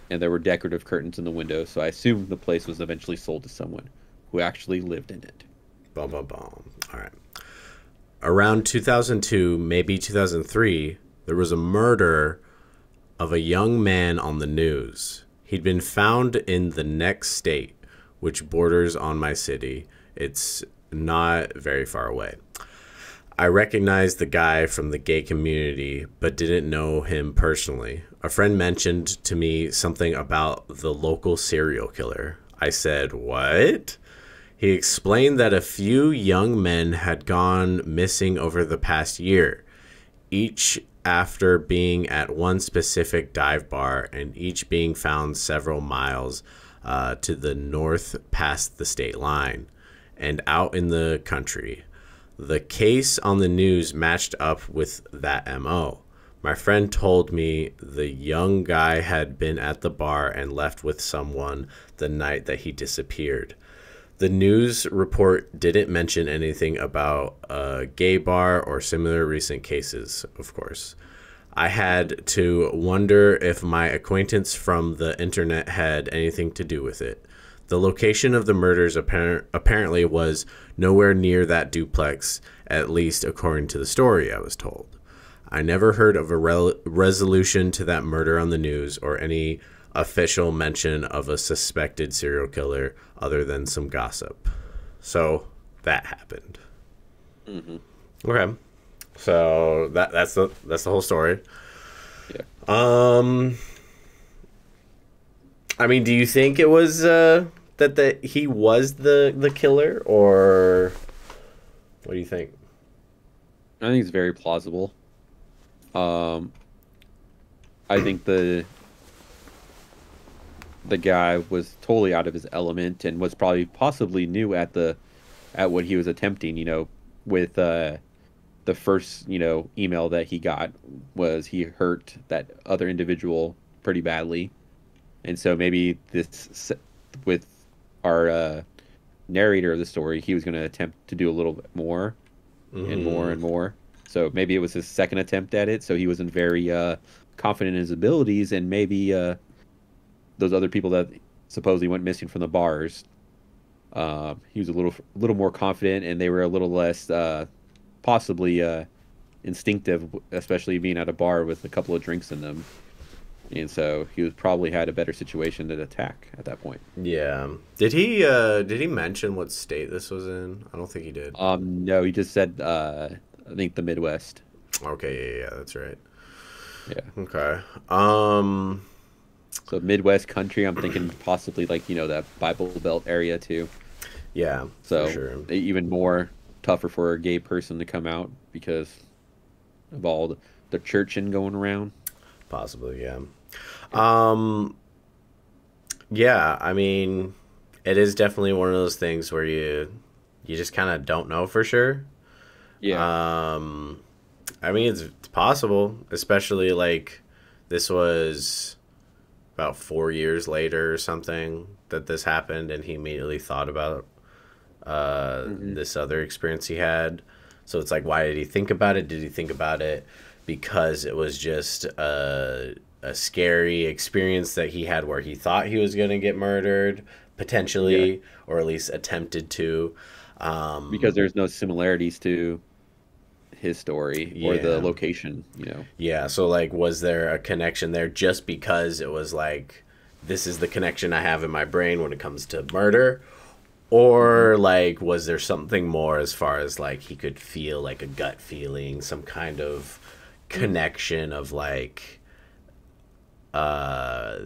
and there were decorative curtains in the window, so I assumed the place was eventually sold to someone who actually lived in it. Bum, bum, bum. All right. Around 2002, maybe 2003, there was a murder of a young man on the news. He'd been found in the next state, which borders on my city. It's not very far away. I recognized the guy from the gay community, but didn't know him personally. A friend mentioned to me something about the local serial killer. I said, "What?" He explained that a few young men had gone missing over the past year, each after being at one specific dive bar, and each being found several miles to the north past the state line and out in the country. The case on the news matched up with that MO. My friend told me the young guy had been at the bar and left with someone the night that he disappeared. The news report didn't mention anything about a gay bar or similar recent cases, of course. I had to wonder if my acquaintance from the internet had anything to do with it. The location of the murders apparently was nowhere near that duplex, at least according to the story I was told. I never heard of a resolution to that murder on the news or any official mention of a suspected serial killer other than some gossip. So that happened. Hmm. Okay. So that's the whole story. Yeah. Um I mean, do you think it was that he was the killer, or what do you think? I think it's very plausible. Um, I think the guy was totally out of his element and was probably possibly new at what he was attempting, with the first, email that he got was he hurt that other individual pretty badly. And so maybe with our narrator of the story, he was going to attempt to do a little bit more and more Mhm. and more. So maybe it was his second attempt at it, so he wasn't very confident in his abilities, and maybe those other people that supposedly went missing from the bars, he was a little more confident, and they were a little less possibly instinctive, especially being at a bar with a couple of drinks in them. And so he was probably had a better situation to attack at that point. Yeah. Did he mention what state this was in? I don't think he did. No, he just said I think the Midwest. Okay, yeah, that's right. Yeah. Okay. So Midwest country, I'm thinking possibly like, that Bible Belt area too. Yeah, So for sure. even more tougher for a gay person to come out because of all the churching going around. Possibly, yeah. Yeah, I mean, it is definitely one of those things where you just kind of don't know for sure. Yeah. I mean, it's possible, especially like this was about 4 years later or something that this happened, and he immediately thought about Hmm. this other experience he had. So it's like, why did he think about it? Did he think about it because it was just a scary experience that he had where he thought he was going to get murdered, Yeah. potentially, or at least attempted to? Because there's no similarities to his story or the Yeah. location. Yeah, so like was there a connection there just because it was like this is the connection I have in my brain when it comes to murder? Hmm. Or like was there something more as far as like he could feel like a gut feeling, some kind of connection of like uh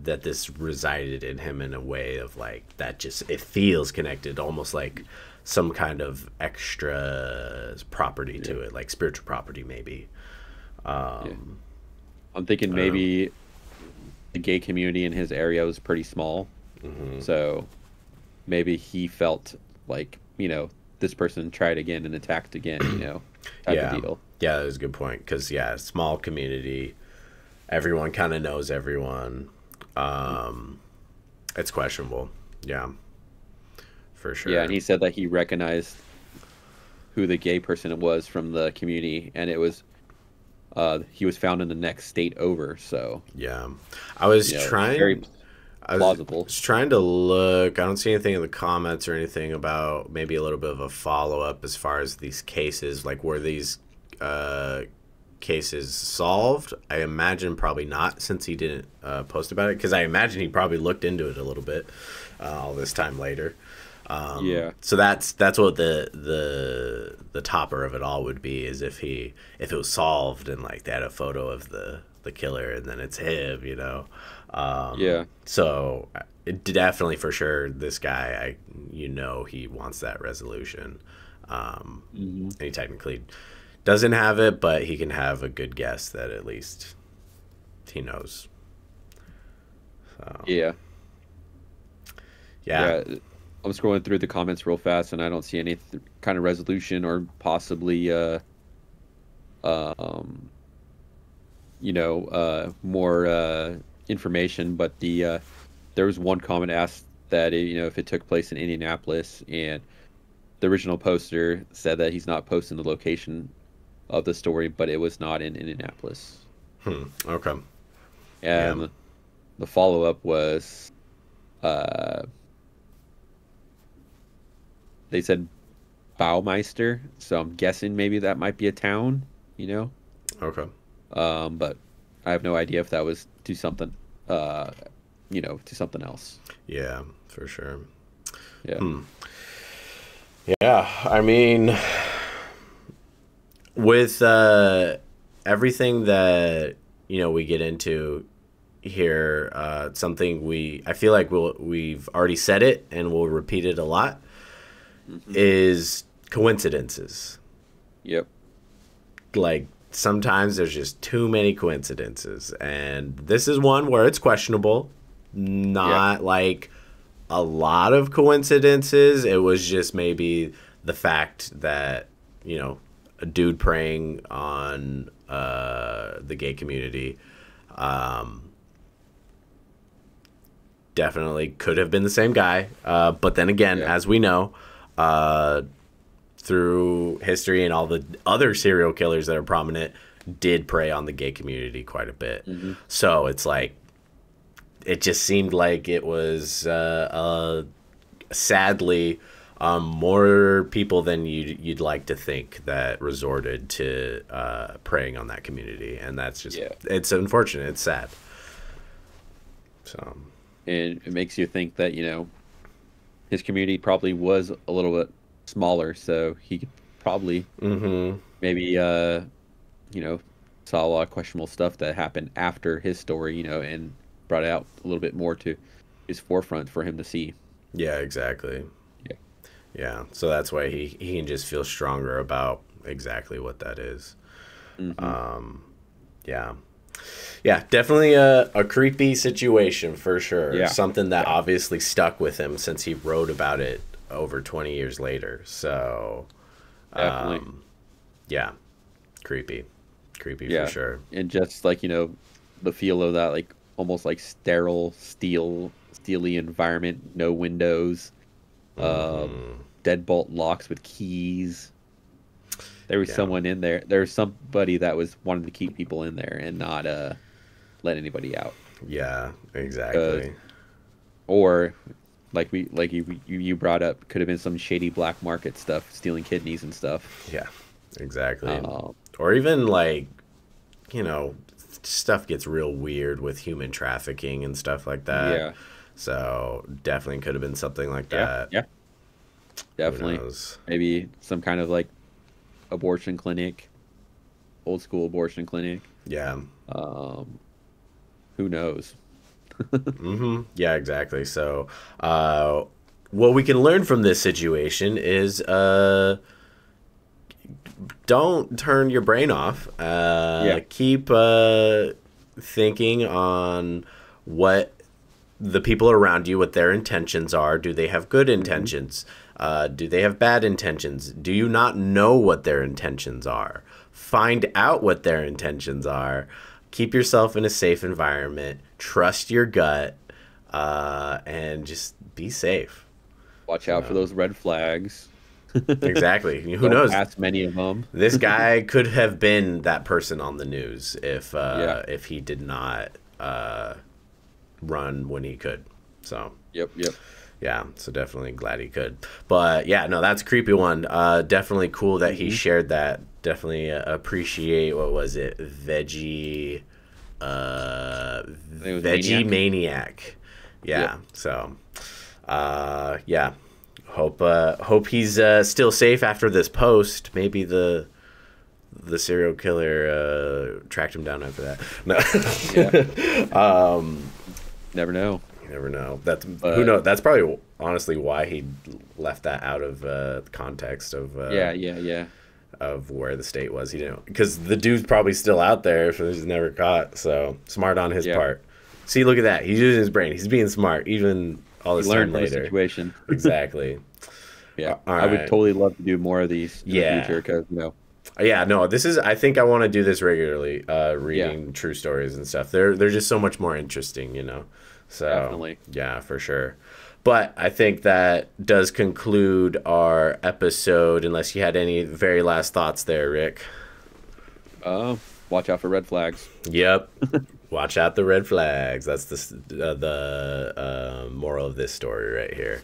that this resided in him in a way of like that just it feels connected, almost like some kind of extra property Yeah. to it, like spiritual property maybe. Yeah. I'm thinking I don't know. maybe the gay community in his area was pretty small. So maybe he felt like, this person tried again and attacked again, type of Yeah, deal. yeah, that was a good point because yeah, small community, everyone kind of knows everyone. Um, it's questionable. Yeah, for Yeah, and sure. he said that he recognized who the gay person was from the community, and it was he was found in the next state over. So, Yeah, I was very trying. I was plausible. just trying to look. I don't see anything in the comments or anything about maybe a little bit of a follow up as far as these cases. Like, were these uh, cases solved? I imagine probably not, since he didn't post about it. Because I imagine he probably looked into it a little bit all this time later. Yeah, So that's what the topper of it all would be, is if it was solved and like they had a photo of the killer and then it's him. yeah, So it definitely for sure this guy he wants that resolution. hmm And he technically doesn't have it, but he can have a good guess that at least he knows. So yeah, yeah. yeah. I'm scrolling through the comments real fast, and I don't see any kind of resolution or possibly, um, more information. But there was one comment asked that if it took place in Indianapolis, and the original poster said that he's not posting the location of the story, but it was not in Indianapolis. Okay. Yeah. And the follow up was, uh, they said Baumeister, so I'm guessing maybe that might be a town, you know. Okay. But I have no idea if that was to something, uh, to something else. Yeah, for sure. Yeah. Yeah, I mean, with everything that we get into here, something I feel like we've already said it and we'll repeat it a lot Hmm. is coincidences. Yep. Like sometimes there's just too many coincidences, and this is one where it's questionable. Yeah. Not like a lot of coincidences. It was just maybe the fact that a dude preying on the gay community definitely could have been the same guy. But then again, Yeah. as we know, uh, through history and all the other serial killers that are prominent did prey on the gay community quite a bit. So it's like, it just seemed like it was sadly more people than you'd like to think that resorted to preying on that community, and that's just it's unfortunate. It's sad. So, and it makes you think that his community probably was a little bit smaller, so he could probably maybe saw a lot of questionable stuff that happened after his story, and brought it out a little bit more to his forefront for him to see. Yeah, exactly. Yeah, so that's why he can just feel stronger about exactly what that is. Yeah, definitely a creepy situation for sure. Yeah. Something that obviously stuck with him since he wrote about it over 20 years later. So, Definitely. Yeah, creepy for sure. And just like the feel of that, like almost like sterile steely environment, no windows, deadbolt locks with keys. There was someone in there. There was somebody that was wanting to keep people in there and not let anybody out. Yeah, exactly. Or like you brought up, could have been some shady black market stuff, stealing kidneys and stuff. Yeah, exactly. Or even like, stuff gets real weird with human trafficking and stuff like that. Yeah. So definitely could have been something like that. Yeah. Definitely. Maybe some kind of like abortion clinic, old school abortion clinic. Yeah. Who knows? Yeah, exactly. So, what we can learn from this situation is don't turn your brain off. Keep thinking on what the people around you, what their intentions are. Do they have good intentions? Do they have bad intentions? Do you not know what their intentions are? Find out what their intentions are. Keep yourself in a safe environment. Trust your gut, and just be safe. Watch out for those red flags. Exactly. Who knows? Pass many of them. This guy could have been that person on the news if he did not run when he could. So. Yep. Yeah, so definitely glad he could. But yeah, no, that's a creepy one. Definitely cool that he shared that. Definitely appreciate, what was it? Veggie Maniac. Yeah. Yep. So yeah. Hope he's still safe after this post. Maybe the serial killer tracked him down after that. No. Never know. You never know. Who knows? That's probably honestly why he left that out of context of of where the state was. He didn't, because the dude's probably still out there if he's never caught. So smart on his part. See, look at that. He's using his brain. He's being smart, even all this time later. From the situation. Exactly. Yeah, I would totally love to do more of these in the future because Yeah, no, this is. I think I want to do this regularly. Reading true stories and stuff. They're just so much more interesting, So definitely. Yeah, for sure. But I think that does conclude our episode. Unless you had any very last thoughts there, Rick. Watch out for red flags. Yep. Watch out the red flags. That's the moral of this story right here.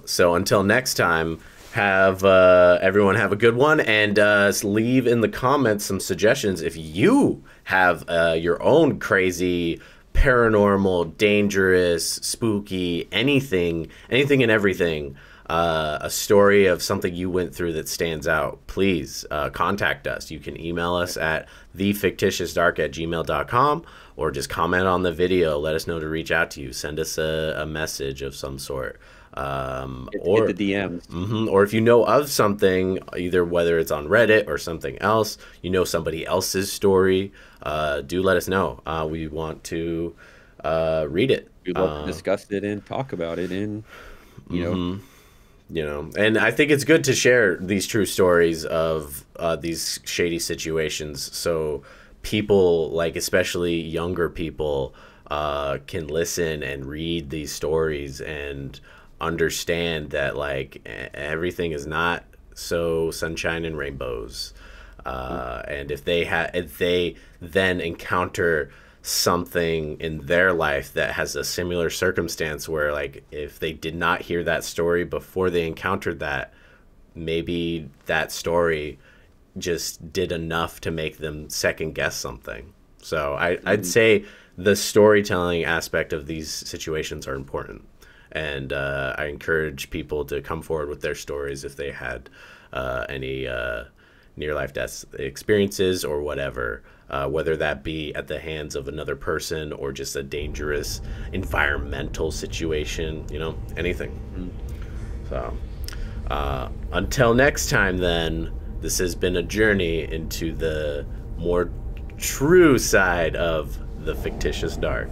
So until next time, have everyone have a good one, and leave in the comments some suggestions if you have your own crazy, paranormal, dangerous, spooky, anything and everything, a story of something you went through that stands out. Please contact us. You can email us at thefictitiousdark@gmail.com, or just comment on the video. Let us know to reach out to you. Send us a message of some sort. Or hit the DMs. Or if you know of something, either whether it's on Reddit or something else, somebody else's story, do let us know. We want to read it. We'd love to discuss it and talk about it, and and I think it's good to share these true stories of these shady situations, so people, like especially younger people, can listen and read these stories and understand that like everything is not so sunshine and rainbows. And if they then encounter something in their life that has a similar circumstance where, like, if they did not hear that story before they encountered that, maybe that story just did enough to make them second guess something. So I'd say the storytelling aspect of these situations are important. And I encourage people to come forward with their stories if they had any near-life death experiences or whatever, whether that be at the hands of another person or just a dangerous environmental situation, anything. So until next time, then, this has been a journey into the more true side of the fictitious dark.